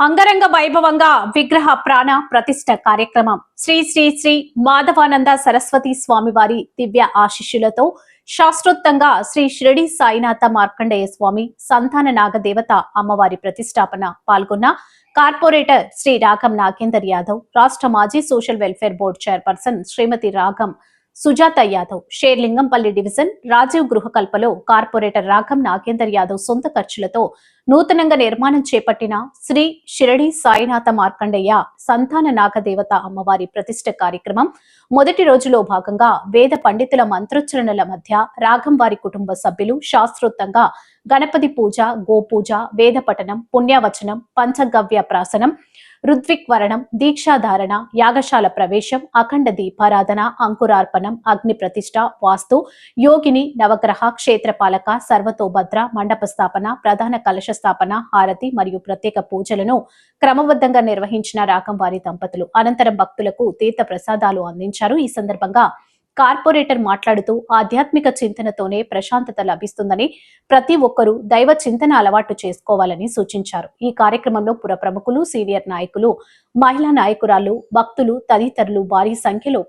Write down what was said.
అంగరంగ వైభవంగా విగ్రహ ప్రాణ ప్రతిష్ట కార్యక్రమం శ్రీ శ్రీ శ్రీ మాధవానంద సరస్వతి స్వామివారి దివ్య ఆశిష్యులతో శాస్త్రోక్తంగా శ్రీ షిరిడి సాయినాథ మార్కండేయ స్వామి సంతాన నాగదేవత అమ్మవారి ప్రతిష్టాపన పాల్గొన్న కార్పొరేటర్ శ్రీ రాగం నాగేందర్ యాదవ్, రాష్ట్ర మాజీ సోషల్ వెల్ఫేర్ బోర్డు చైర్పర్సన్ శ్రీమతి రాగం సుజాత యాదవ్, షేర్లింగంపల్లి డివిజన్ రాజీవ్ గృహకల్పలో కార్పొరేటర్ రాగం నాగేందర్ యాదవ్ సొంత ఖర్చులతో నూతనంగా నిర్మాణం చేపట్టిన శ్రీ షిరిడి సాయినాథ మార్కండేయ సంతాన నాగదేవత అమ్మవారి ప్రతిష్ఠ కార్యక్రమం మొదటి రోజులో భాగంగా వేద పండితుల మంత్రోచ్చరణల మధ్య రాగం వారి కుటుంబ సభ్యులు శాస్త్రోక్తంగా గణపతి పూజ, గోపూజ, వేద పఠనం, పుణ్యవచనం, పంచగవ్య ప్రాసనం, రుద్విక్వరణం, దీక్షాధారణ, యాగశాల ప్రవేశం, అఖండ దీపారాధన, అంకురార్పణం, అగ్ని ప్రతిష్ట, వాస్తు, యోగిని, నవగ్రహ, క్షేత్రపాలక, సర్వతోభద్ర, మండప స్థాపన, ప్రధాన కలశ స్థాపన, హారతి మరియు ప్రత్యేక పూజలను క్రమబద్ధంగా నిర్వహించిన రాగం వారి దంపతులు అనంతరం భక్తులకు తీర్థ ప్రసాదాలు అందించారు. ఈ సందర్భంగా కార్పొరేటర్ మాట్లాడుతూ ఆధ్యాత్మిక చింతనతోనే ప్రశాంతత లభిస్తుందని, ప్రతి ఒక్కరూ దైవ చింతన అలవాటు చేసుకోవాలని సూచించారు. ఈ కార్యక్రమంలో పుర ప్రముఖులు, సీనియర్ నాయకులు, మహిళా నాయకురాలు, భక్తులు తదితరులు భారీ సంఖ్యలో